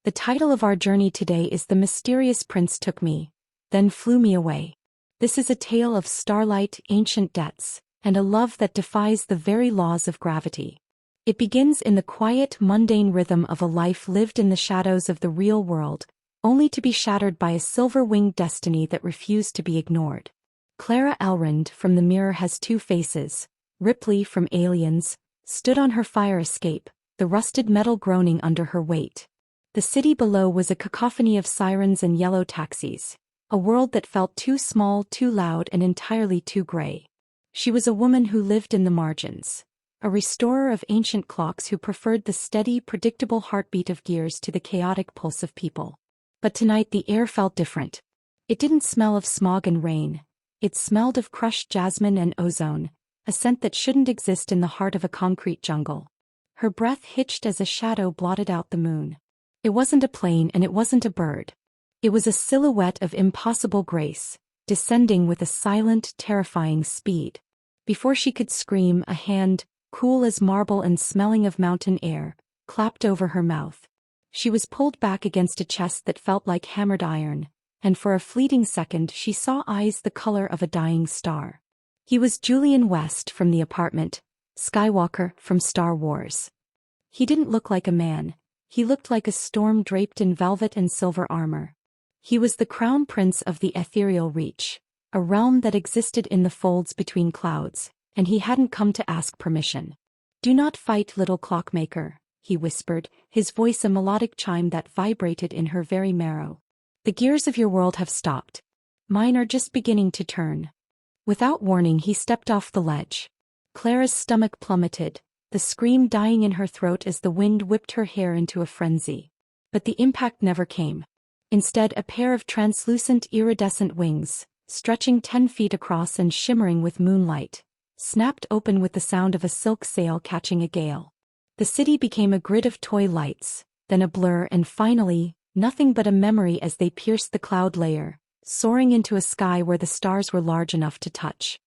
The title of our journey today is The Mysterious Prince Took Me, Then Flew Me Away. This is a tale of starlight, ancient debts, and a love that defies the very laws of gravity. It begins in the quiet, mundane rhythm of a life lived in the shadows of the real world, only to be shattered by a silver-winged destiny that refused to be ignored. Clara Elrond from The Mirror Has Two Faces, Ripley from Aliens, stood on her fire escape, the rusted metal groaning under her weight. The city below was a cacophony of sirens and yellow taxis, a world that felt too small, too loud, and entirely too gray. She was a woman who lived in the margins, a restorer of ancient clocks who preferred the steady, predictable heartbeat of gears to the chaotic pulse of people. But tonight the air felt different. It didn't smell of smog and rain. It smelled of crushed jasmine and ozone, a scent that shouldn't exist in the heart of a concrete jungle. Her breath hitched as a shadow blotted out the moon. It wasn't a plane and it wasn't a bird. It was a silhouette of impossible grace, descending with a silent, terrifying speed. Before she could scream, a hand, cool as marble and smelling of mountain air, clapped over her mouth. She was pulled back against a chest that felt like hammered iron, and for a fleeting second she saw eyes the color of a dying star. He was Julian West from The Apartment, Skywalker from Star Wars. He didn't look like a man. He looked like a storm draped in velvet and silver armor. He was the crown prince of the ethereal reach, a realm that existed in the folds between clouds, and he hadn't come to ask permission. "Do not fight, little clockmaker," he whispered, his voice a melodic chime that vibrated in her very marrow. "The gears of your world have stopped. Mine are just beginning to turn." Without warning he stepped off the ledge. Clara's stomach plummeted, the scream dying in her throat as the wind whipped her hair into a frenzy. But the impact never came. Instead, a pair of translucent, iridescent wings, stretching 10 feet across and shimmering with moonlight, snapped open with the sound of a silk sail catching a gale. The city became a grid of toy lights, then a blur, and finally, nothing but a memory as they pierced the cloud layer, soaring into a sky where the stars were large enough to touch.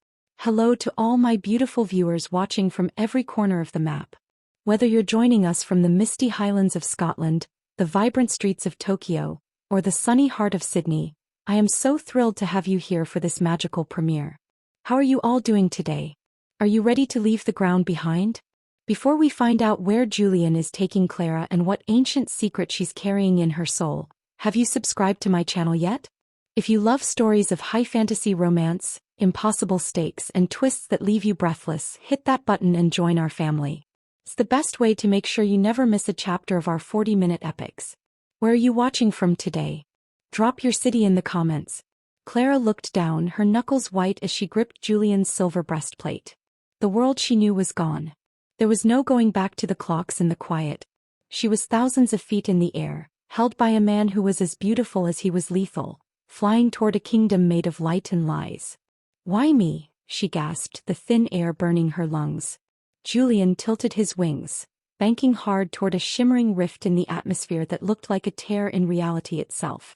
Hello to all my beautiful viewers watching from every corner of the map. Whether you're joining us from the misty highlands of Scotland, the vibrant streets of Tokyo, or the sunny heart of Sydney, I am so thrilled to have you here for this magical premiere. How are you all doing today? Are you ready to leave the ground behind? Before we find out where Julian is taking Clara and what ancient secret she's carrying in her soul, have you subscribed to my channel yet? If you love stories of high fantasy romance, impossible stakes, and twists that leave you breathless, hit that button and join our family. It's the best way to make sure you never miss a chapter of our 40-minute epics. Where are you watching from today? Drop your city in the comments. Clara looked down, her knuckles white as she gripped Julian's silver breastplate. The world she knew was gone. There was no going back to the clocks and the quiet. She was thousands of feet in the air, held by a man who was as beautiful as he was lethal, flying toward a kingdom made of light and lies. "Why me?" she gasped, the thin air burning her lungs. Julian tilted his wings, banking hard toward a shimmering rift in the atmosphere that looked like a tear in reality itself.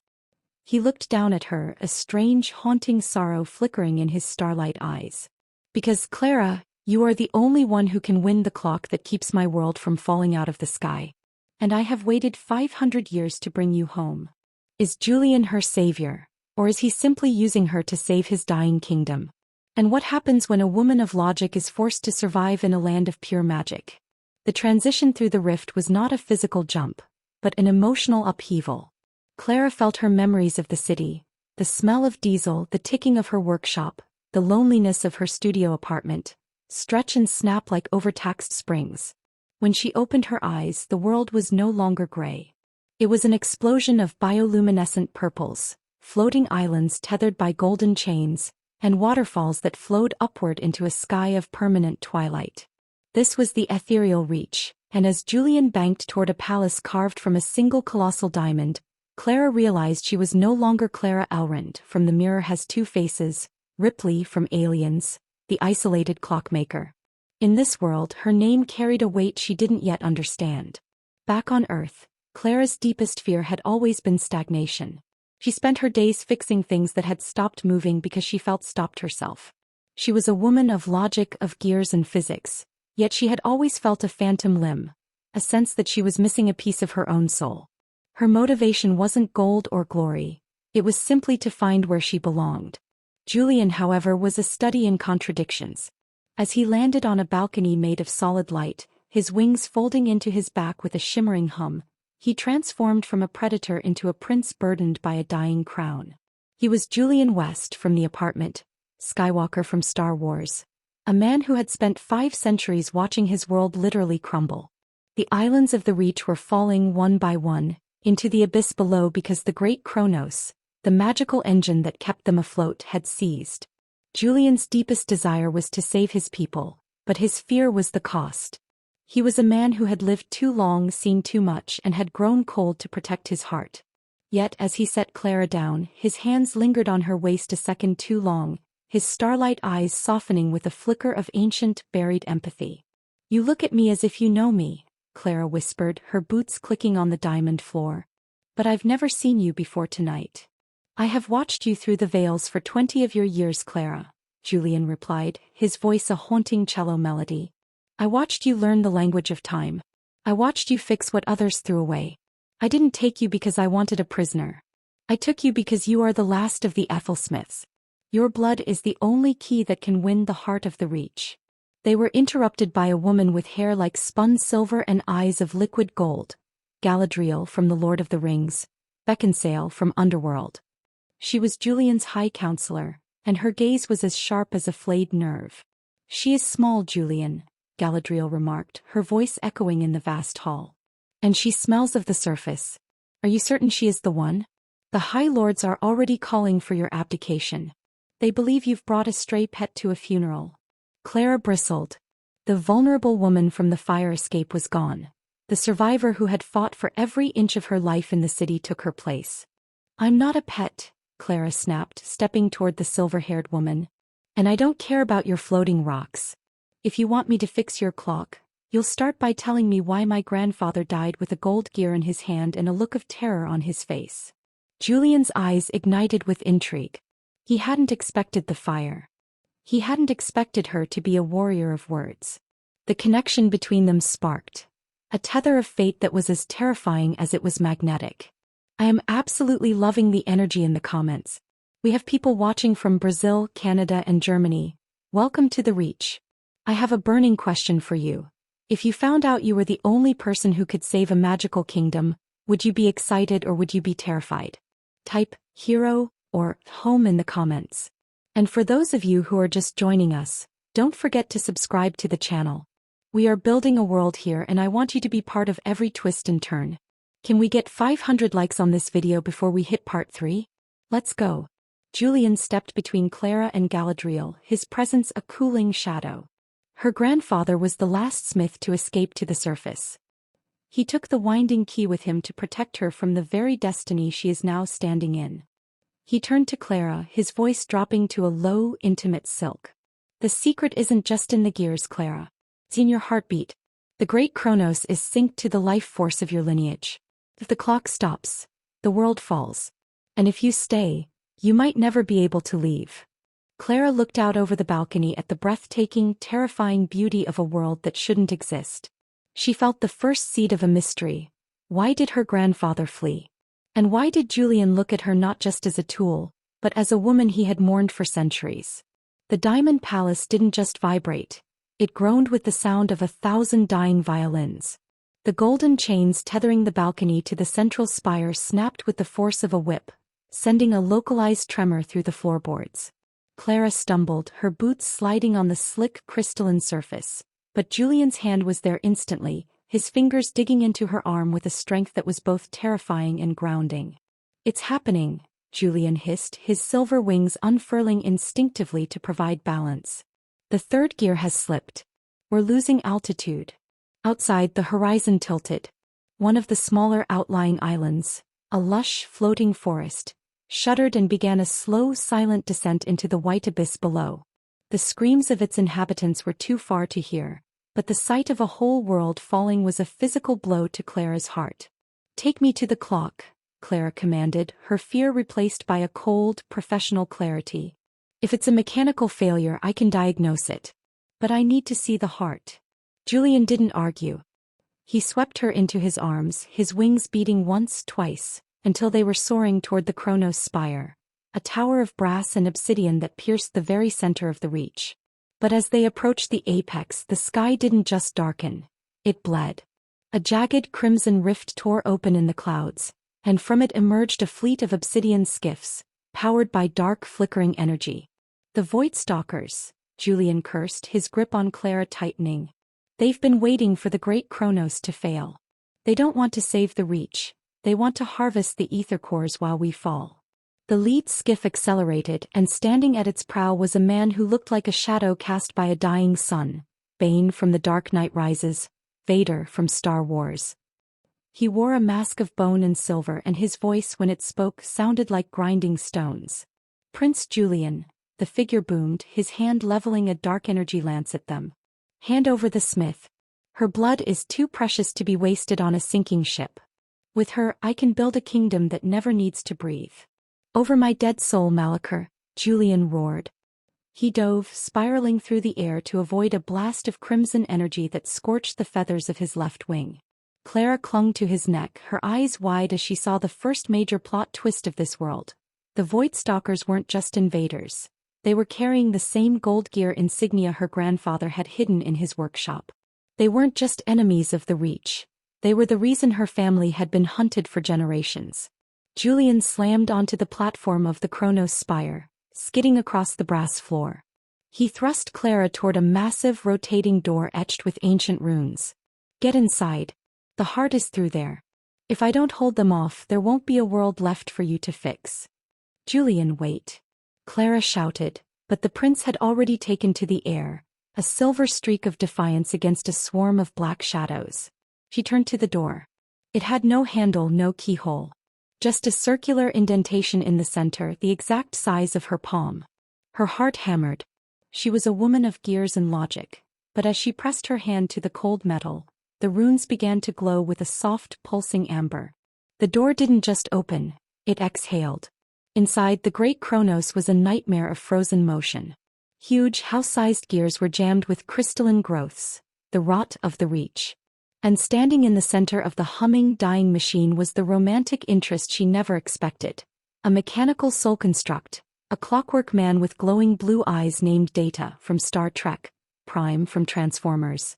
He looked down at her, a strange, haunting sorrow flickering in his starlight eyes. "Because, Clara, you are the only one who can win the clock that keeps my world from falling out of the sky. And I have waited 500 years to bring you home." Is Julian her savior, or is he simply using her to save his dying kingdom? And what happens when a woman of logic is forced to survive in a land of pure magic? The transition through the rift was not a physical jump, but an emotional upheaval. Clara felt her memories of the city, the smell of diesel, the ticking of her workshop, the loneliness of her studio apartment, stretch and snap like overtaxed springs. When she opened her eyes, the world was no longer gray. It was an explosion of bioluminescent purples, floating islands tethered by golden chains, and waterfalls that flowed upward into a sky of permanent twilight. This was the ethereal reach, and as Julian banked toward a palace carved from a single colossal diamond, Clara realized she was no longer Clara Elrond from The Mirror Has Two Faces, Ripley from Aliens, the isolated clockmaker. In this world, her name carried a weight she didn't yet understand. Back on Earth, Clara's deepest fear had always been stagnation. She spent her days fixing things that had stopped moving because she felt stopped herself. She was a woman of logic, of gears and physics, yet she had always felt a phantom limb, a sense that she was missing a piece of her own soul. Her motivation wasn't gold or glory. It was simply to find where she belonged. Julian, however, was a study in contradictions. As he landed on a balcony made of solid light, his wings folding into his back with a shimmering hum, he transformed from a predator into a prince burdened by a dying crown. He was Julian West from The Apartment, Skywalker from Star Wars. A man who had spent 5 centuries watching his world literally crumble. The islands of the Reach were falling one by one into the abyss below because the great Kronos, the magical engine that kept them afloat, had seized. Julian's deepest desire was to save his people, but his fear was the cost. He was a man who had lived too long, seen too much, and had grown cold to protect his heart. Yet as he set Clara down, his hands lingered on her waist a second too long, his starlight eyes softening with a flicker of ancient, buried empathy. "You look at me as if you know me," Clara whispered, her boots clicking on the diamond floor. "But I've never seen you before tonight." "I have watched you through the veils for 20 of your years, Clara," Julian replied, his voice a haunting cello melody. "I watched you learn the language of time. I watched you fix what others threw away. I didn't take you because I wanted a prisoner. I took you because you are the last of the Ethelsmiths. Your blood is the only key that can win the heart of the Reach." They were interrupted by a woman with hair like spun silver and eyes of liquid gold, Galadriel from The Lord of the Rings, Beckinsale from Underworld. She was Julian's high counselor, and her gaze was as sharp as a flayed nerve. "She is small, Julian," Galadriel remarked, her voice echoing in the vast hall. "And she smells of the surface. Are you certain she is the one? The High Lords are already calling for your abdication. They believe you've brought a stray pet to a funeral." Clara bristled. The vulnerable woman from the fire escape was gone. The survivor who had fought for every inch of her life in the city took her place. "I'm not a pet," Clara snapped, stepping toward the silver-haired woman. "And I don't care about your floating rocks. If you want me to fix your clock, you'll start by telling me why my grandfather died with a gold gear in his hand and a look of terror on his face." Julian's eyes ignited with intrigue. He hadn't expected the fire. He hadn't expected her to be a warrior of words. The connection between them sparked. A tether of fate that was as terrifying as it was magnetic. "I am absolutely loving the energy in the comments. We have people watching from Brazil, Canada, and Germany. Welcome to the Reach. I have a burning question for you. If you found out you were the only person who could save a magical kingdom, would you be excited or would you be terrified? Type hero or home in the comments. And for those of you who are just joining us, don't forget to subscribe to the channel. We are building a world here and I want you to be part of every twist and turn. Can we get 500 likes on this video before we hit part 3? Let's go." Julian stepped between Clara and Galadriel, his presence a cooling shadow. Her grandfather was the last smith to escape to the surface. He took the winding key with him to protect her from the very destiny she is now standing in. He turned to Clara, his voice dropping to a low, intimate silk. "The secret isn't just in the gears, Clara. It's in your heartbeat. The great Kronos is synced to the life force of your lineage. If the clock stops, the world falls. And if you stay, you might never be able to leave." Clara looked out over the balcony at the breathtaking, terrifying beauty of a world that shouldn't exist. She felt the first seed of a mystery. Why did her grandfather flee? And why did Julian look at her not just as a tool, but as a woman he had mourned for centuries? The Diamond Palace didn't just vibrate. It groaned with the sound of 1,000 dying violins. The golden chains tethering the balcony to the central spire snapped with the force of a whip, sending a localized tremor through the floorboards. Clara stumbled, her boots sliding on the slick, crystalline surface, but Julian's hand was there instantly, his fingers digging into her arm with a strength that was both terrifying and grounding. "It's happening," Julian hissed, his silver wings unfurling instinctively to provide balance. "The third gear has slipped. We're losing altitude." Outside, the horizon tilted. One of the smaller outlying islands, a lush, floating forest, shuddered and began a slow, silent descent into the white abyss below. The screams of its inhabitants were too far to hear, but the sight of a whole world falling was a physical blow to Clara's heart. "Take me to the clock," Clara commanded, her fear replaced by a cold, professional clarity. "If it's a mechanical failure, I can diagnose it. But I need to see the heart." Julian didn't argue. He swept her into his arms, his wings beating once, twice, until they were soaring toward the Kronos spire, a tower of brass and obsidian that pierced the very center of the reach. But as they approached the apex, the sky didn't just darken, it bled. A jagged crimson rift tore open in the clouds, and from it emerged a fleet of obsidian skiffs, powered by dark flickering energy. The Void Stalkers, Julian cursed, his grip on Clara tightening. They've been waiting for the great Kronos to fail. They don't want to save the Reach, they want to harvest the ether cores while we fall. The lead skiff accelerated, and standing at its prow was a man who looked like a shadow cast by a dying sun. Bane from The Dark Knight Rises, Vader from Star Wars. He wore a mask of bone and silver, and his voice when it spoke sounded like grinding stones. Prince Julian, the figure boomed, his hand leveling a dark energy lance at them. Hand over the smith. Her blood is too precious to be wasted on a sinking ship. With her, I can build a kingdom that never needs to breathe. Over my dead soul, Malachor, Julian roared. He dove, spiraling through the air to avoid a blast of crimson energy that scorched the feathers of his left wing. Clara clung to his neck, her eyes wide as she saw the first major plot twist of this world. The Void Stalkers weren't just invaders. They were carrying the same gold gear insignia her grandfather had hidden in his workshop. They weren't just enemies of the Reach. They were the reason her family had been hunted for generations. Julian slammed onto the platform of the Kronos spire, skidding across the brass floor. He thrust Clara toward a massive rotating door etched with ancient runes. Get inside. The heart is through there. If I don't hold them off, there won't be a world left for you to fix. Julian, wait. Clara shouted, but the prince had already taken to the air, a silver streak of defiance against a swarm of black shadows. She turned to the door. It had no handle, no keyhole. Just a circular indentation in the center, the exact size of her palm. Her heart hammered. She was a woman of gears and logic, but as she pressed her hand to the cold metal, the runes began to glow with a soft, pulsing amber. The door didn't just open, it exhaled. Inside, the great Kronos was a nightmare of frozen motion. Huge, house-sized gears were jammed with crystalline growths, the rot of the Reach. And standing in the center of the humming, dying machine was the romantic interest she never expected. A mechanical soul construct, a clockwork man with glowing blue eyes named Data from Star Trek, Prime from Transformers.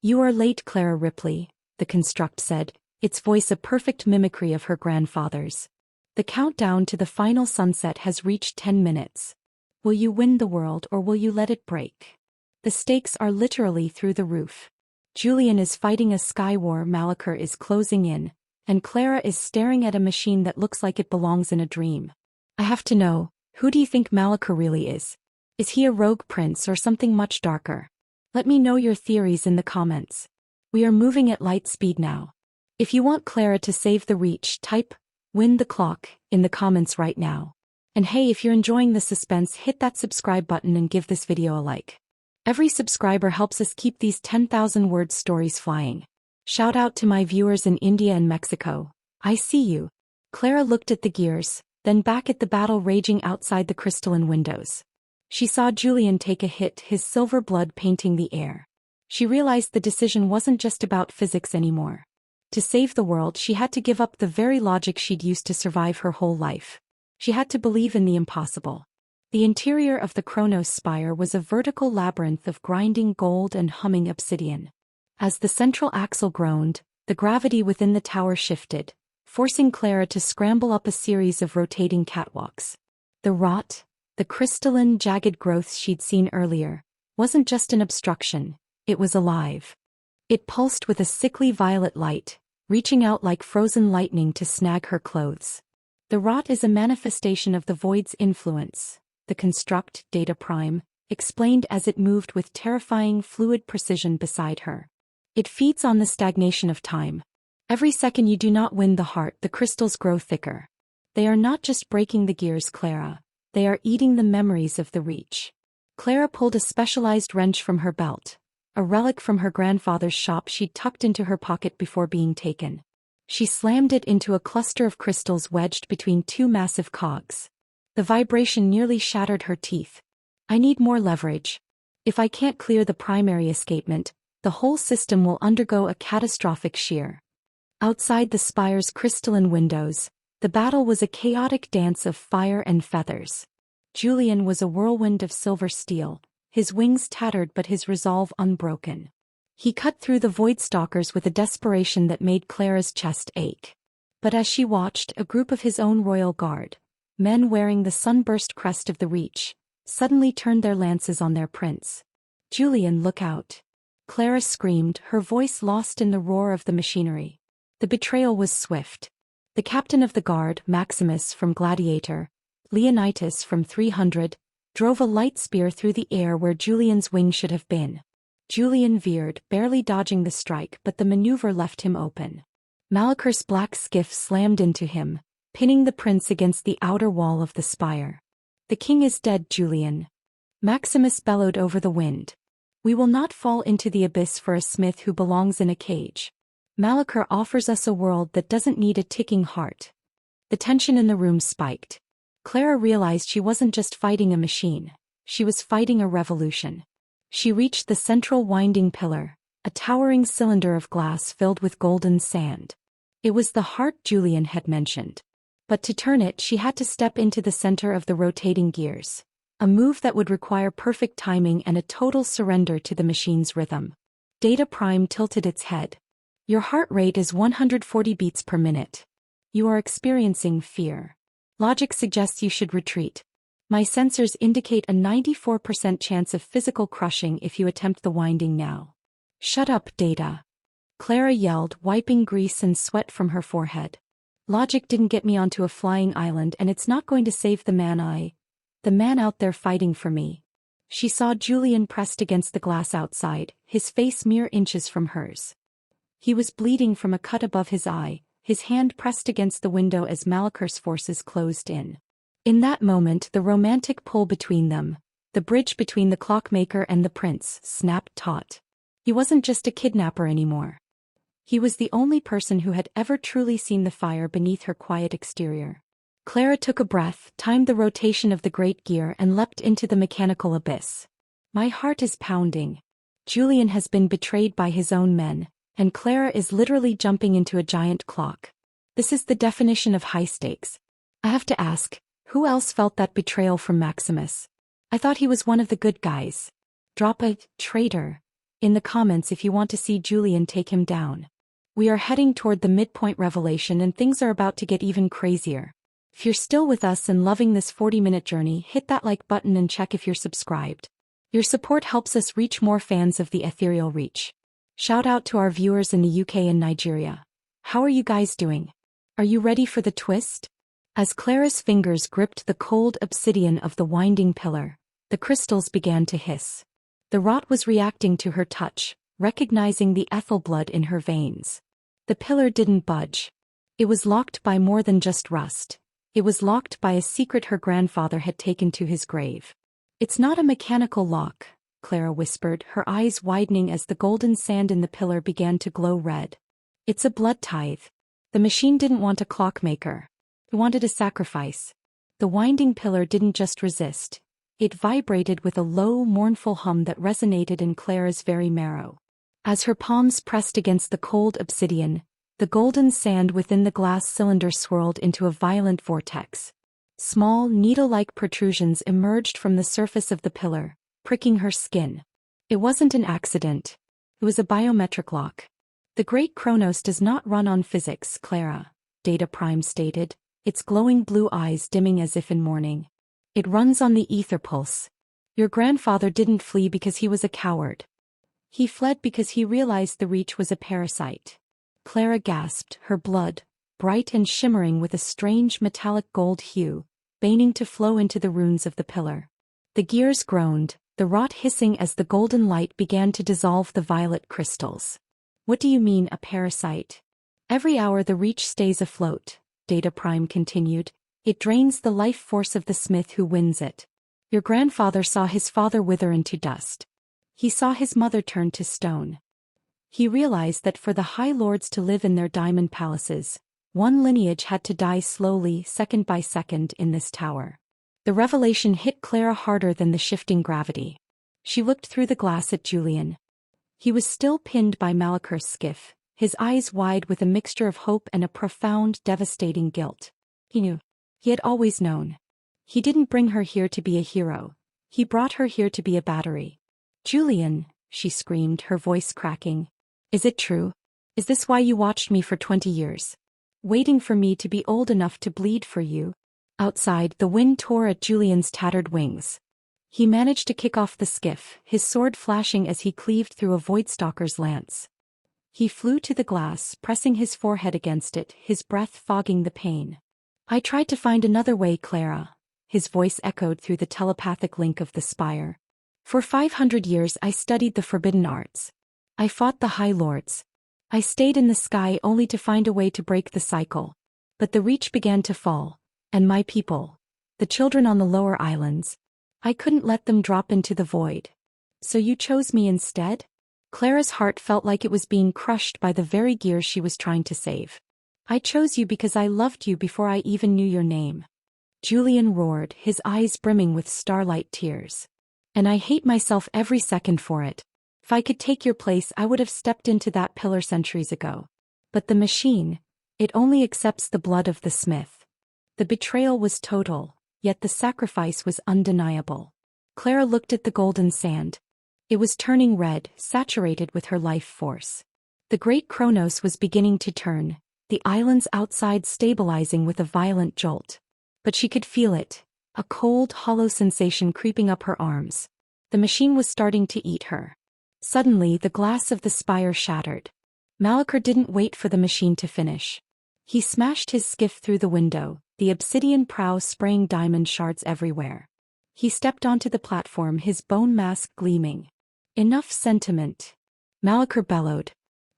You are late, Clara Ripley, the construct said, its voice a perfect mimicry of her grandfather's. The countdown to the final sunset has reached 10 minutes. Will you win the world or will you let it break? The stakes are literally through the roof. Julian is fighting a sky war, Malachor is closing in, and Clara is staring at a machine that looks like it belongs in a dream. I have to know, who do you think Malachor really is? Is he a rogue prince or something much darker? Let me know your theories in the comments. We are moving at light speed now. If you want Clara to save the Reach, type "win the clock" in the comments right now. And hey, if you're enjoying the suspense, hit that subscribe button and give this video a like. Every subscriber helps us keep these 10,000-word stories flying. Shout out to my viewers in India and Mexico. I see you. Clara looked at the gears, then back at the battle raging outside the crystalline windows. She saw Julian take a hit, his silver blood painting the air. She realized the decision wasn't just about physics anymore. To save the world, she had to give up the very logic she'd used to survive her whole life. She had to believe in the impossible. The interior of the Kronos spire was a vertical labyrinth of grinding gold and humming obsidian. As the central axle groaned, the gravity within the tower shifted, forcing Clara to scramble up a series of rotating catwalks. The rot, the crystalline, jagged growths she'd seen earlier, wasn't just an obstruction, it was alive. It pulsed with a sickly violet light, reaching out like frozen lightning to snag her clothes. The rot is a manifestation of the void's influence, the construct, Data Prime, explained as it moved with terrifying fluid precision beside her. It feeds on the stagnation of time. Every second you do not win the heart, the crystals grow thicker. They are not just breaking the gears, Clara. They are eating the memories of the Reach. Clara pulled a specialized wrench from her belt, a relic from her grandfather's shop she'd tucked into her pocket before being taken. She slammed it into a cluster of crystals wedged between two massive cogs. The vibration nearly shattered her teeth. I need more leverage. If I can't clear the primary escapement, The whole system will undergo a catastrophic shear. Outside the spire's crystalline windows, the battle was a chaotic dance of fire and feathers. Julian was a whirlwind of silver steel, his wings tattered but his resolve unbroken. He cut through the void stalkers with a desperation that made Clara's chest ache. But as she watched, a group of his own royal guard, men wearing the sunburst crest of the Reach, suddenly turned their lances on their prince. "Julian, look out!" Clara screamed, her voice lost in the roar of the machinery. The betrayal was swift. The captain of the guard, Maximus from Gladiator, Leonidas from 300, drove a light spear through the air where Julian's wing should have been. Julian veered, barely dodging the strike, but the maneuver left him open. Malaker's black skiff slammed into him, pinning the prince against the outer wall of the spire. "The king is dead, Julian," Maximus bellowed over the wind. "We will not fall into the abyss for a smith who belongs in a cage. Malaker offers us a world that doesn't need a ticking heart." The tension in the room spiked. Clara realized she wasn't just fighting a machine, she was fighting a revolution. She reached the central winding pillar, a towering cylinder of glass filled with golden sand. It was the heart Julian had mentioned. But to turn it, she had to step into the center of the rotating gears, a move that would require perfect timing and a total surrender to the machine's rhythm. Data Prime tilted its head. "Your heart rate is 140 beats per minute. You are experiencing fear. Logic suggests you should retreat. My sensors indicate a 94% chance of physical crushing if you attempt the winding now." "Shut up, Data," Clara yelled, wiping grease and sweat from her forehead. "Logic didn't get me onto a flying island, and it's not going to save the man out there fighting for me." She saw Julian pressed against the glass outside, his face mere inches from hers. He was bleeding from a cut above his eye, his hand pressed against the window as Malaker's forces closed in. In that moment, the romantic pull between them, the bridge between the clockmaker and the prince, snapped taut. He wasn't just a kidnapper anymore. He was the only person who had ever truly seen the fire beneath her quiet exterior. Clara took a breath, timed the rotation of the great gear, and leapt into the mechanical abyss. "My heart is pounding. Julian has been betrayed by his own men, and Clara is literally jumping into a giant clock. This is the definition of high stakes. I have to ask, who else felt that betrayal from Maximus? I thought he was one of the good guys. Drop a traitor in the comments if you want to see Julian take him down. We are heading toward the midpoint revelation, and things are about to get even crazier. If you're still with us and loving this 40-minute journey, hit that like button and check if you're subscribed. Your support helps us reach more fans of the ethereal Reach. Shout out to our viewers in the UK and Nigeria. How are you guys doing? Are you ready for the twist? As Clara's fingers gripped the cold obsidian of the winding pillar, the crystals began to hiss. The rot was reacting to her touch, recognizing the ethyl blood in her veins. The pillar didn't budge. It was locked by more than just rust. It was locked by a secret her grandfather had taken to his grave. "It's not a mechanical lock," Clara whispered, her eyes widening as the golden sand in the pillar began to glow red. "It's a blood tithe. The machine didn't want a clockmaker. It wanted a sacrifice." The winding pillar didn't just resist. It vibrated with a low, mournful hum that resonated in Clara's very marrow. As her palms pressed against the cold obsidian, the golden sand within the glass cylinder swirled into a violent vortex. Small, needle-like protrusions emerged from the surface of the pillar, pricking her skin. It wasn't an accident. It was a biometric lock. "The Great Chronos does not run on physics, Clara," Data Prime stated, its glowing blue eyes dimming as if in mourning. "It runs on the ether pulse. Your grandfather didn't flee because he was a coward. He fled because he realized the Reach was a parasite." Clara gasped, her blood, bright and shimmering with a strange metallic gold hue, feigning to flow into the runes of the pillar. The gears groaned, the rot hissing as the golden light began to dissolve the violet crystals. "What do you mean, a parasite? Every hour the Reach stays afloat," Data Prime continued. "It drains the life force of the smith who wins it. Your grandfather saw his father wither into dust. He saw his mother turn to stone. He realized that for the High Lords to live in their diamond palaces, one lineage had to die slowly, second by second, in this tower." The revelation hit Clara harder than the shifting gravity. She looked through the glass at Julian. He was still pinned by Malaker's skiff, his eyes wide with a mixture of hope and a profound, devastating guilt. He knew. He had always known. He didn't bring her here to be a hero. He brought her here to be a battery. "Julian," she screamed, her voice cracking. "Is it true? Is this why you watched me for 20 years? Waiting for me to be old enough to bleed for you?" Outside, the wind tore at Julian's tattered wings. He managed to kick off the skiff, his sword flashing as he cleaved through a voidstalker's lance. He flew to the glass, pressing his forehead against it, his breath fogging the pain. "I tried to find another way, Clara." His voice echoed through the telepathic link of the spire. "For 500 years I studied the forbidden arts. I fought the High Lords. I stayed in the sky only to find a way to break the cycle. But the reach began to fall, and my people, the children on the lower islands, I couldn't let them drop into the void. So you chose me instead?" Clara's heart felt like it was being crushed by the very gear she was trying to save. "I chose you because I loved you before I even knew your name." Julian roared, his eyes brimming with starlight tears. "And I hate myself every second for it. If I could take your place, I would have stepped into that pillar centuries ago. But the machine, it only accepts the blood of the smith." The betrayal was total, yet the sacrifice was undeniable. Clara looked at the golden sand. It was turning red, saturated with her life force. The great Kronos was beginning to turn, the islands outside stabilizing with a violent jolt. But she could feel it, a cold, hollow sensation creeping up her arms. The machine was starting to eat her. Suddenly, the glass of the spire shattered. Malaker didn't wait for the machine to finish. He smashed his skiff through the window, the obsidian prow spraying diamond shards everywhere. He stepped onto the platform, his bone mask gleaming. "Enough sentiment," Malaker bellowed.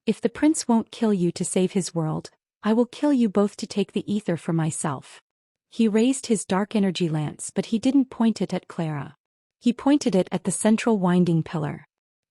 "If the prince won't kill you to save his world, I will kill you both to take the ether for myself." He raised his dark energy lance, but he didn't point it at Clara. He pointed it at the central winding pillar.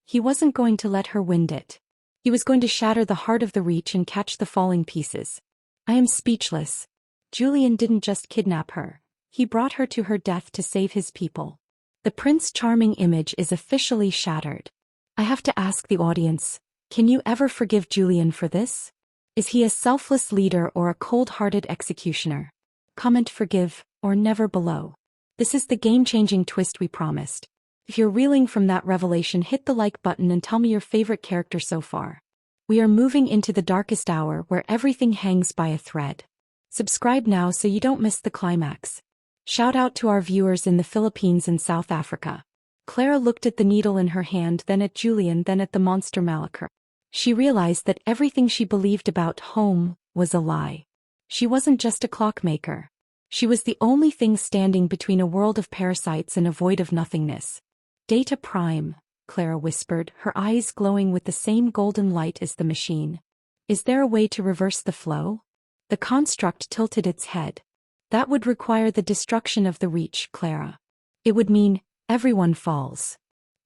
He wasn't going to let her wind it. He was going to shatter the heart of the reach and catch the falling pieces. "I am speechless." Julian didn't just kidnap her. He brought her to her death to save his people. The Prince Charming image is officially shattered. I have to ask the audience, can you ever forgive Julian for this? Is he a selfless leader or a cold-hearted executioner? Comment forgive, or never below. This is the game-changing twist we promised. If you're reeling from that revelation, hit the like button and tell me your favorite character so far. We are moving into the darkest hour where everything hangs by a thread. Subscribe now so you don't miss the climax. Shout out to our viewers in the Philippines and South Africa. Clara looked at the needle in her hand, then at Julian, then at the monster Malaker. She realized that everything she believed about home was a lie. She wasn't just a clockmaker. She was the only thing standing between a world of parasites and a void of nothingness. "Data Prime," Clara whispered, her eyes glowing with the same golden light as the machine. "Is there a way to reverse the flow?" The construct tilted its head. "That would require the destruction of the reach, Clara. It would mean everyone falls."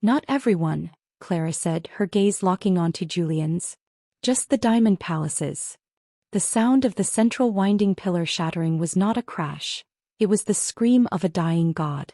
"Not everyone," Clara said, her gaze locking onto Julian's. "Just the diamond palaces." The sound of the central winding pillar shattering was not a crash. It was the scream of a dying god.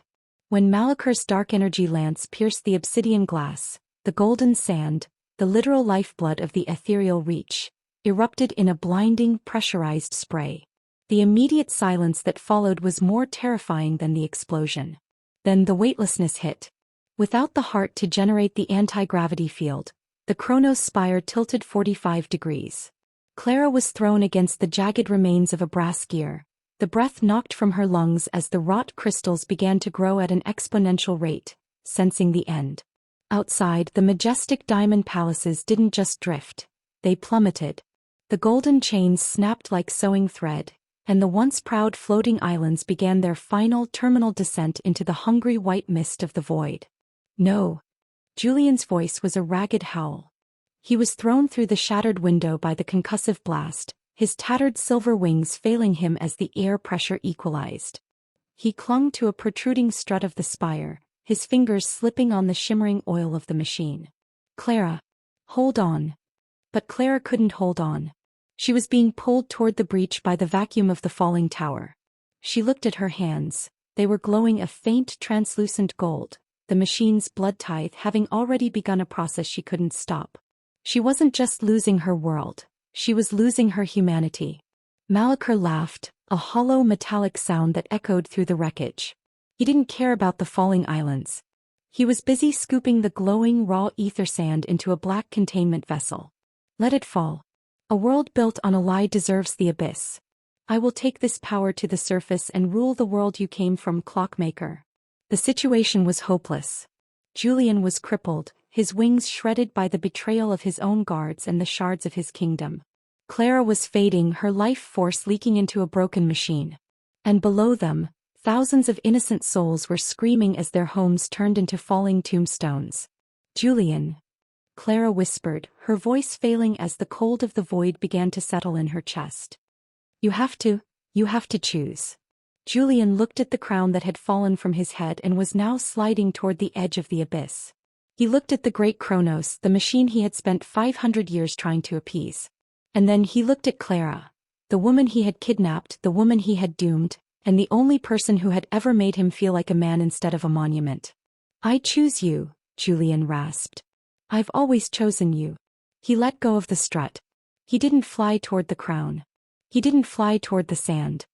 When Malaker's dark energy lance pierced the obsidian glass, the golden sand, the literal lifeblood of the ethereal reach, erupted in a blinding, pressurized spray. The immediate silence that followed was more terrifying than the explosion. Then the weightlessness hit. Without the heart to generate the anti-gravity field, the Kronos spire tilted 45 degrees. Clara was thrown against the jagged remains of a brass gear, the breath knocked from her lungs as the wrought crystals began to grow at an exponential rate, sensing the end. Outside, the majestic diamond palaces didn't just drift, they plummeted. The golden chains snapped like sewing thread, and the once proud floating islands began their final terminal descent into the hungry white mist of the void. "No." Julian's voice was a ragged howl. He was thrown through the shattered window by the concussive blast, his tattered silver wings failing him as the air pressure equalized. He clung to a protruding strut of the spire, his fingers slipping on the shimmering oil of the machine. "Clara, hold on." But Clara couldn't hold on. She was being pulled toward the breach by the vacuum of the falling tower. She looked at her hands. They were glowing a faint, translucent gold, the machine's blood tithe having already begun a process she couldn't stop. She wasn't just losing her world, she was losing her humanity. Malachar laughed, a hollow metallic sound that echoed through the wreckage. He didn't care about the falling islands. He was busy scooping the glowing raw ether sand into a black containment vessel. Let it fall. A world built on a lie deserves the abyss. I will take this power to the surface and rule the world you came from, Clockmaker. The situation was hopeless. Julian was crippled, his wings shredded by the betrayal of his own guards and the shards of his kingdom. Clara was fading, her life force leaking into a broken machine. And below them, thousands of innocent souls were screaming as their homes turned into falling tombstones. Julian, Clara whispered, her voice failing as the cold of the void began to settle in her chest. You have to choose. Julian looked at the crown that had fallen from his head and was now sliding toward the edge of the abyss. He looked at the great Kronos, the machine he had spent 500 years trying to appease. And then he looked at Clara, the woman he had kidnapped, the woman he had doomed, and the only person who had ever made him feel like a man instead of a monument. I choose you, Julian rasped. I've always chosen you. He let go of the strut. He didn't fly toward the crown. He didn't fly toward the sand.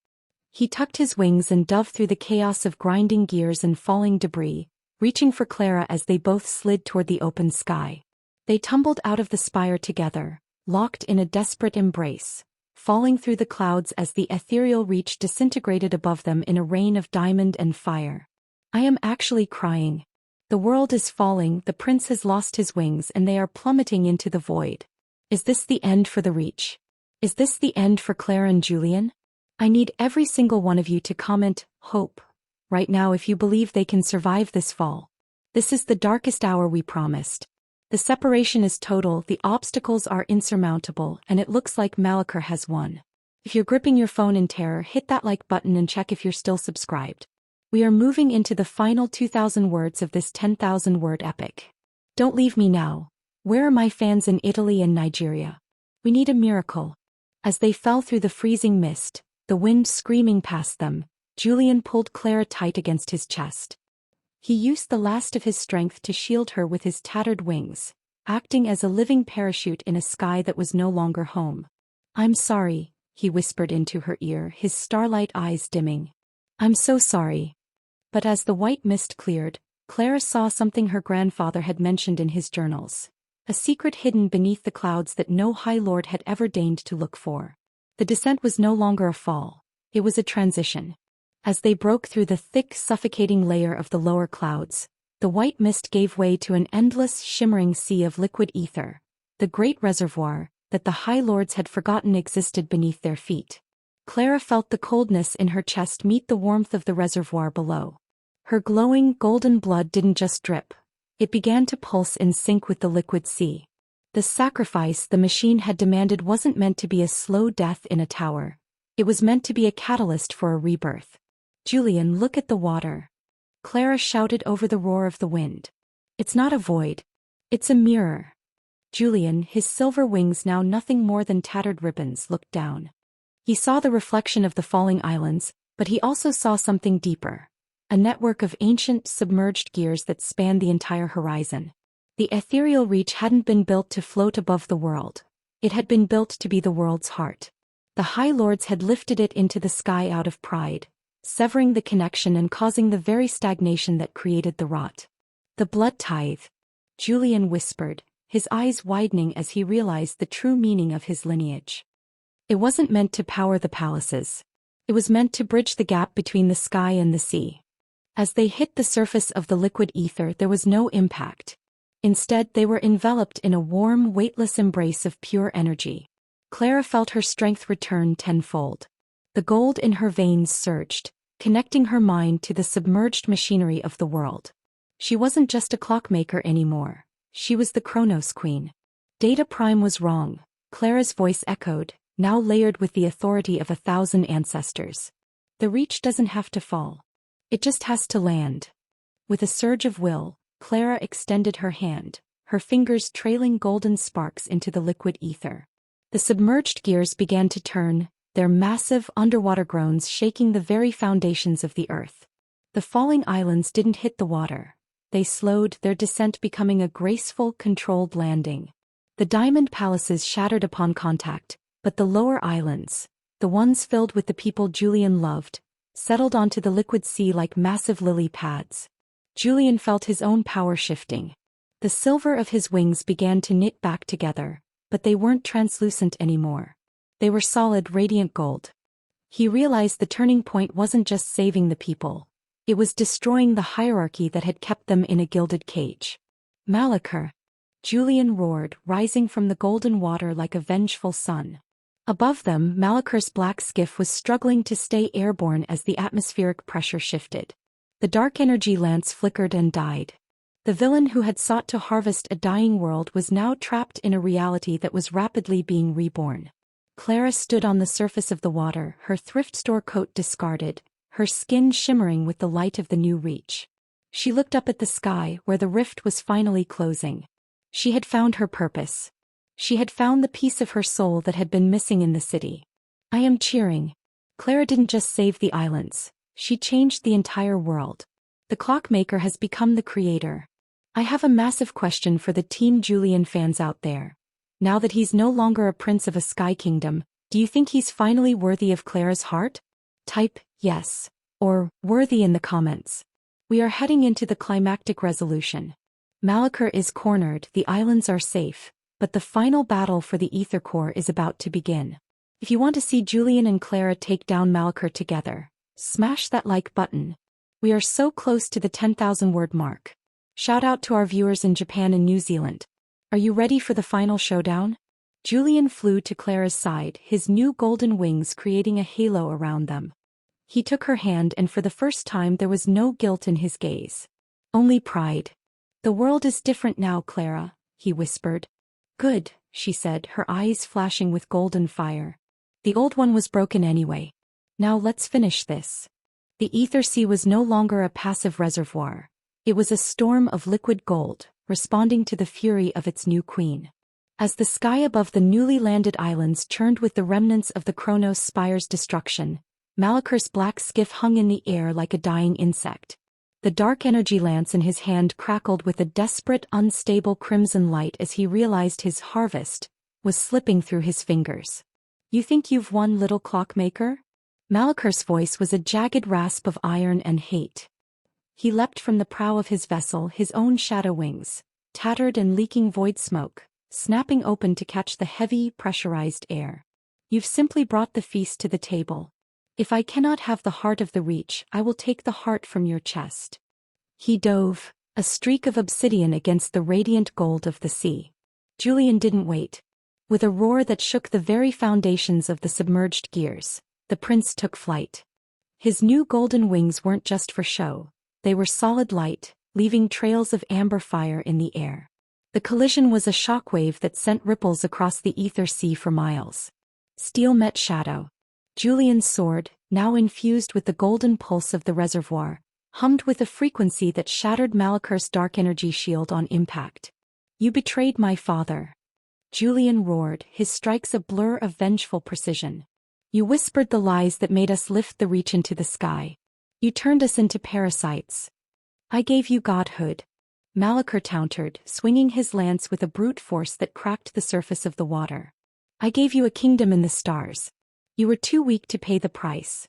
He tucked his wings and dove through the chaos of grinding gears and falling debris, reaching for Clara as they both slid toward the open sky. They tumbled out of the spire together, locked in a desperate embrace, falling through the clouds as the ethereal reach disintegrated above them in a rain of diamond and fire. I am actually crying. The world is falling, the prince has lost his wings and they are plummeting into the void. Is this the end for the reach? Is this the end for Clara and Julian? I need every single one of you to comment, hope, right now if you believe they can survive this fall. This is the darkest hour we promised. The separation is total, the obstacles are insurmountable, and it looks like Malachar has won. If you're gripping your phone in terror, hit that like button and check if you're still subscribed. We are moving into the final 2,000 words of this 10,000-word epic. Don't leave me now. Where are my fans in Italy and Nigeria? We need a miracle. As they fell through the freezing mist, the wind screaming past them, Julian pulled Clara tight against his chest. He used the last of his strength to shield her with his tattered wings, acting as a living parachute in a sky that was no longer home. I'm sorry, he whispered into her ear, his starlight eyes dimming. I'm so sorry. But as the white mist cleared, Clara saw something her grandfather had mentioned in his journals. A secret hidden beneath the clouds that no High Lord had ever deigned to look for. The descent was no longer a fall. It was a transition. As they broke through the thick, suffocating layer of the lower clouds, the white mist gave way to an endless, shimmering sea of liquid ether, the great reservoir that the High Lords had forgotten existed beneath their feet. Clara felt the coldness in her chest meet the warmth of the reservoir below. Her glowing, golden blood didn't just drip. It began to pulse in sync with the liquid sea. The sacrifice the machine had demanded wasn't meant to be a slow death in a tower. It was meant to be a catalyst for a rebirth. Julian, look at the water. Clara shouted over the roar of the wind. It's not a void. It's a mirror. Julian, his silver wings now nothing more than tattered ribbons, looked down. He saw the reflection of the falling islands, but he also saw something deeper. A network of ancient, submerged gears that spanned the entire horizon. The ethereal reach hadn't been built to float above the world. It had been built to be the world's heart. The High Lords had lifted it into the sky out of pride, severing the connection and causing the very stagnation that created the rot. The blood tithe, Julian whispered, his eyes widening as he realized the true meaning of his lineage. It wasn't meant to power the palaces. It was meant to bridge the gap between the sky and the sea. As they hit the surface of the liquid ether, there was no impact. Instead, they were enveloped in a warm, weightless embrace of pure energy. Clara felt her strength return tenfold. The gold in her veins surged, connecting her mind to the submerged machinery of the world. She wasn't just a clockmaker anymore. She was the Kronos Queen. Data Prime was wrong, Clara's voice echoed, now layered with the authority of 1,000 ancestors. The reach doesn't have to fall. It just has to land. With a surge of will, Clara extended her hand, her fingers trailing golden sparks into the liquid ether. The submerged gears began to turn, their massive underwater groans shaking the very foundations of the earth. The falling islands didn't hit the water. They slowed, their descent becoming a graceful, controlled landing. The diamond palaces shattered upon contact, but the lower islands, the ones filled with the people Julian loved, settled onto the liquid sea like massive lily pads. Julian felt his own power shifting. The silver of his wings began to knit back together, but they weren't translucent anymore. They were solid, radiant gold. He realized the turning point wasn't just saving the people. It was destroying the hierarchy that had kept them in a gilded cage. Malachar! Julian roared, rising from the golden water like a vengeful sun. Above them, Malachar's black skiff was struggling to stay airborne as the atmospheric pressure shifted. The dark energy lance flickered and died. The villain who had sought to harvest a dying world was now trapped in a reality that was rapidly being reborn. Clara stood on the surface of the water, her thrift store coat discarded, her skin shimmering with the light of the new reach. She looked up at the sky, where the rift was finally closing. She had found her purpose. She had found the piece of her soul that had been missing in the city. I am cheering. Clara didn't just save the islands. She changed the entire world. The clockmaker has become the creator. I have a massive question for the Team Julian fans out there. Now that he's no longer a prince of a sky kingdom, do you think he's finally worthy of Clara's heart? Type yes or worthy in the comments. We are heading into the climactic resolution. Malachar is cornered, the islands are safe, but the final battle for the Ether Core is about to begin. If you want to see Julian and Clara take down Malachar together, smash that like button. We are so close to the 10,000 word mark. Shout out to our viewers in Japan and New Zealand. Are you ready for the final showdown? Julian flew to Clara's side, his new golden wings creating a halo around them. He took her hand, and for the first time there was no guilt in his gaze. Only pride. The world is different now, Clara, he whispered. Good, she said, her eyes flashing with golden fire. The old one was broken anyway. Now let's finish this. The ether sea was no longer a passive reservoir. It was a storm of liquid gold, responding to the fury of its new queen. As the sky above the newly landed islands churned with the remnants of the Kronos Spire's destruction, Malachar's black skiff hung in the air like a dying insect. The dark energy lance in his hand crackled with a desperate, unstable crimson light as he realized his harvest was slipping through his fingers. You think you've won, little clockmaker? Malachar's voice was a jagged rasp of iron and hate. He leapt from the prow of his vessel, his own shadow wings, tattered and leaking void smoke, snapping open to catch the heavy, pressurized air. You've simply brought the feast to the table. If I cannot have the heart of the Reach, I will take the heart from your chest. He dove, a streak of obsidian against the radiant gold of the sea. Julian didn't wait. With a roar that shook the very foundations of the submerged gears, the prince took flight. His new golden wings weren't just for show. They were solid light, leaving trails of amber fire in the air. The collision was a shockwave that sent ripples across the ether sea for miles. Steel met shadow. Julian's sword, now infused with the golden pulse of the reservoir, hummed with a frequency that shattered Malachar's dark energy shield on impact. You betrayed my father. Julian roared, his strikes a blur of vengeful precision. You whispered the lies that made us lift the Reach into the sky. You turned us into parasites. I gave you godhood. Malachar countered, swinging his lance with a brute force that cracked the surface of the water. I gave you a kingdom in the stars. You were too weak to pay the price.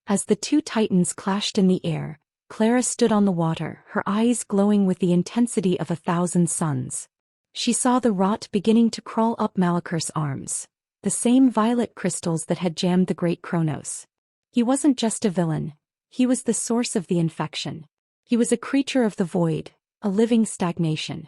As the two titans clashed in the air, Clara stood on the water, her eyes glowing with the intensity of 1,000 suns. She saw the rot beginning to crawl up Malachar's arms, the same violet crystals that had jammed the great Kronos. He wasn't just a villain. He was the source of the infection. He was a creature of the void, a living stagnation.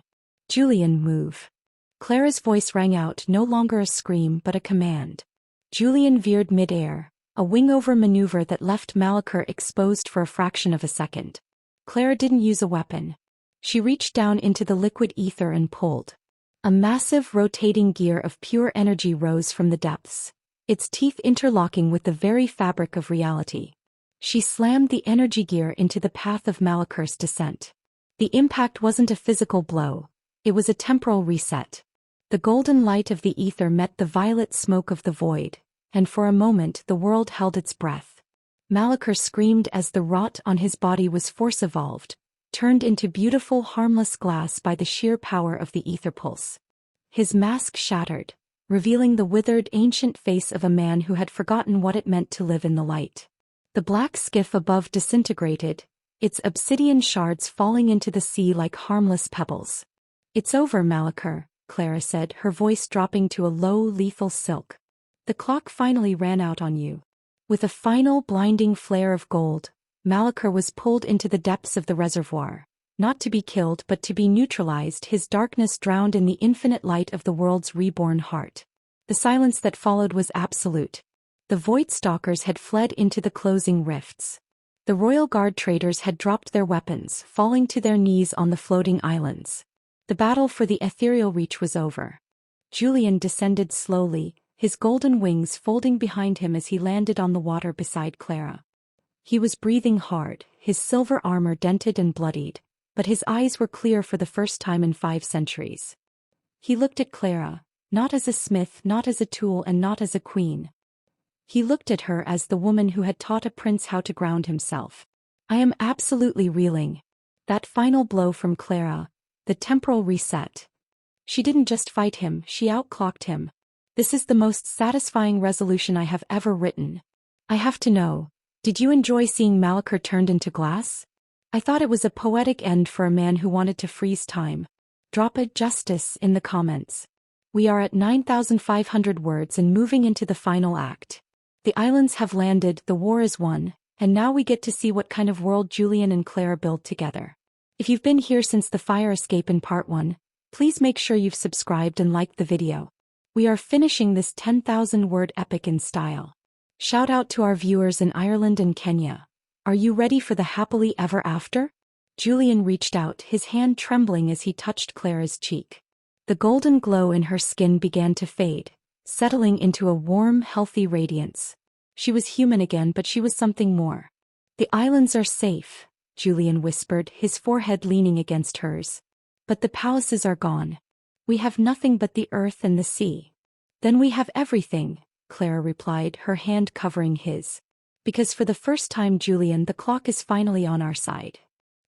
Julian, move. Clara's voice rang out, no longer a scream but a command. Julian veered mid-air, a wing-over maneuver that left Malachar exposed for a fraction of a second. Clara didn't use a weapon. She reached down into the liquid ether and pulled. A massive rotating gear of pure energy rose from the depths, its teeth interlocking with the very fabric of reality. She slammed the energy gear into the path of Malachar's descent. The impact wasn't a physical blow. It was a temporal reset. The golden light of the ether met the violet smoke of the void, and for a moment the world held its breath. Malachar screamed as the rot on his body was force-evolved, turned into beautiful harmless glass by the sheer power of the ether pulse. His mask shattered, revealing the withered ancient face of a man who had forgotten what it meant to live in the light. The black skiff above disintegrated, its obsidian shards falling into the sea like harmless pebbles. "It's over, Malachar," Clara said, her voice dropping to a low, lethal silk. "The clock finally ran out on you." With a final blinding flare of gold, Malachar was pulled into the depths of the reservoir, not to be killed but to be neutralized, his darkness drowned in the infinite light of the world's reborn heart. The silence that followed was absolute. The Void Stalkers had fled into the closing rifts. The Royal Guard traders had dropped their weapons, falling to their knees on the floating islands. The battle for the ethereal reach was over. Julian descended slowly, his golden wings folding behind him as he landed on the water beside Clara. He was breathing hard, his silver armor dented and bloodied, but his eyes were clear for the first time in 5 centuries. He looked at Clara, not as a smith, not as a tool, and not as a queen. He looked at her as the woman who had taught a prince how to ground himself. "I am absolutely reeling." That final blow from Clara, the temporal reset. She didn't just fight him, she outclocked him. "This is the most satisfying resolution I have ever written. I have to know, did you enjoy seeing Malachar turned into glass? I thought it was a poetic end for a man who wanted to freeze time. Drop a justice in the comments. We are at 9,500 words and moving into the final act. The islands have landed, the war is won, and now we get to see what kind of world Julian and Clara build together. If you've been here since the fire escape in part 1, please make sure you've subscribed and liked the video. We are finishing this 10,000-word epic in style. Shout out to our viewers in Ireland and Kenya. Are you ready for the happily ever after? Julian reached out, his hand trembling as he touched Clara's cheek. The golden glow in her skin began to fade, settling into a warm, healthy radiance. She was human again, but she was something more. "The islands are safe," Julian whispered, his forehead leaning against hers. "But the palaces are gone. We have nothing but the earth and the sea." "Then we have everything," Clara replied, her hand covering his. "Because for the first time, Julian, the clock is finally on our side."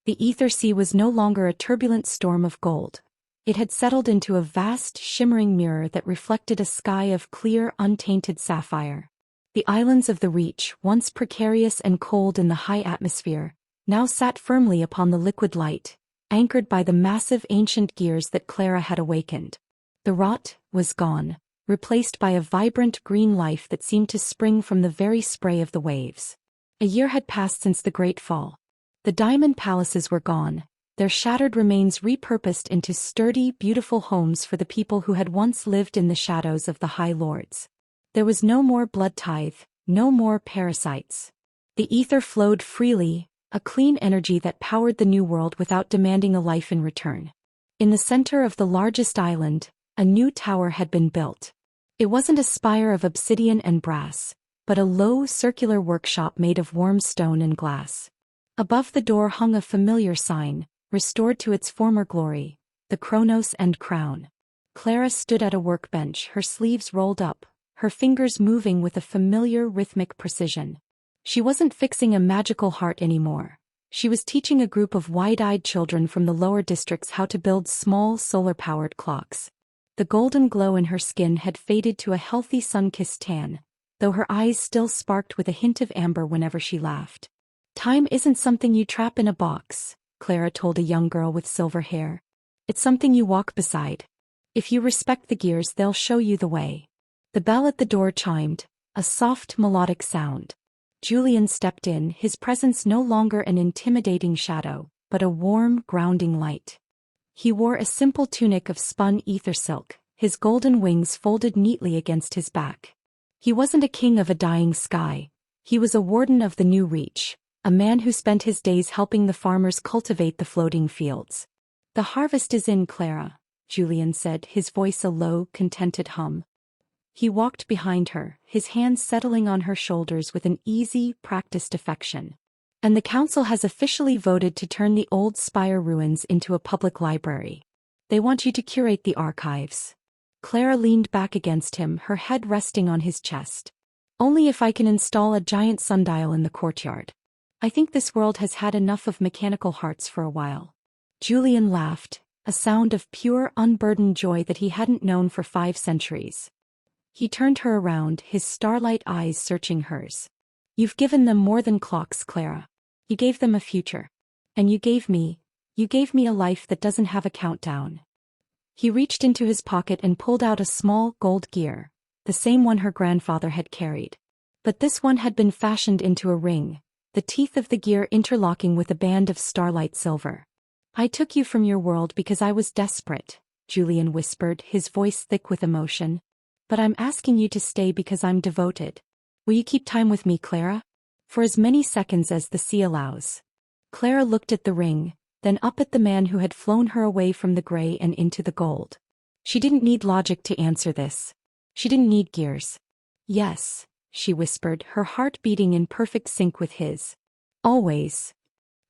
The ether sea was no longer a turbulent storm of gold. It had settled into a vast, shimmering mirror that reflected a sky of clear, untainted sapphire. The islands of the Reach, once precarious and cold in the high atmosphere, now sat firmly upon the liquid light, anchored by the massive ancient gears that Clara had awakened. The rot was gone, replaced by a vibrant green life that seemed to spring from the very spray of the waves. A year had passed since the Great Fall. The diamond palaces were gone, their shattered remains repurposed into sturdy, beautiful homes for the people who had once lived in the shadows of the High Lords. There was no more blood tithe, no more parasites. The ether flowed freely, a clean energy that powered the new world without demanding a life in return. In the center of the largest island, a new tower had been built. It wasn't a spire of obsidian and brass, but a low, circular workshop made of warm stone and glass. Above the door hung a familiar sign, restored to its former glory, the Chronos and Crown. Clara stood at a workbench, her sleeves rolled up, her fingers moving with a familiar rhythmic precision. She wasn't fixing a magical heart anymore. She was teaching a group of wide-eyed children from the lower districts how to build small solar-powered clocks. The golden glow in her skin had faded to a healthy sun-kissed tan, though her eyes still sparked with a hint of amber whenever she laughed. "Time isn't something you trap in a box," Clara told a young girl with silver hair. "It's something you walk beside. If you respect the gears, they'll show you the way." The bell at the door chimed, a soft melodic sound. Julian stepped in, his presence no longer an intimidating shadow, but a warm, grounding light. He wore a simple tunic of spun ether silk, his golden wings folded neatly against his back. He wasn't a king of a dying sky. He was a warden of the new reach, a man who spent his days helping the farmers cultivate the floating fields. "The harvest is in, Clara," Julian said, his voice a low, contented hum. He walked behind her, his hands settling on her shoulders with an easy, practiced affection. "And the council has officially voted to turn the old spire ruins into a public library. They want you to curate the archives." Clara leaned back against him, her head resting on his chest. "Only if I can install a giant sundial in the courtyard." I think this world has had enough of mechanical hearts for a while. Julian laughed, a sound of pure, unburdened joy that he hadn't known for 5 centuries. He turned her around, his starlight eyes searching hers. You've given them more than clocks, Clara. You gave them a future. And you gave me a life that doesn't have a countdown. He reached into his pocket and pulled out a small, gold gear, the same one her grandfather had carried. But this one had been fashioned into a ring, the teeth of the gear interlocking with a band of starlight silver. I took you from your world because I was desperate, Julian whispered, his voice thick with emotion. But I'm asking you to stay because I'm devoted. Will you keep time with me, Clara? For as many seconds as the sea allows. Clara looked at the ring, then up at the man who had flown her away from the gray and into the gold. She didn't need logic to answer this. She didn't need gears. Yes, she whispered, her heart beating in perfect sync with his. Always.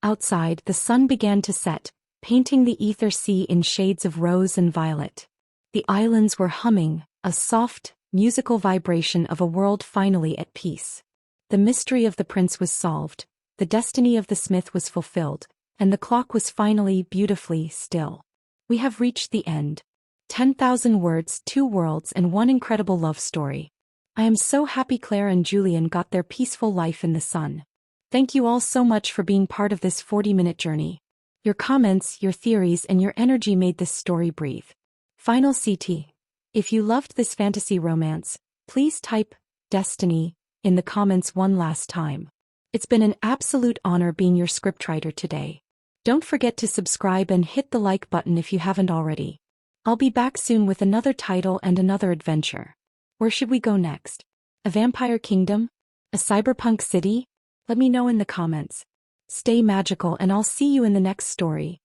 Outside, the sun began to set, painting the ether sea in shades of rose and violet. The islands were humming, a soft, musical vibration of a world finally at peace. The mystery of the prince was solved, the destiny of the smith was fulfilled, and the clock was finally beautifully still. We have reached the end. 10,000 words, 2 worlds, and 1 incredible love story. I am so happy Claire and Julian got their peaceful life in the sun. Thank you all so much for being part of this 40-minute journey. Your comments, your theories, and your energy made this story breathe. Final CT. If you loved this fantasy romance, please type Destiny in the comments one last time. It's been an absolute honor being your scriptwriter today. Don't forget to subscribe and hit the like button if you haven't already. I'll be back soon with another title and another adventure. Where should we go next? A vampire kingdom? A cyberpunk city? Let me know in the comments. Stay magical and I'll see you in the next story.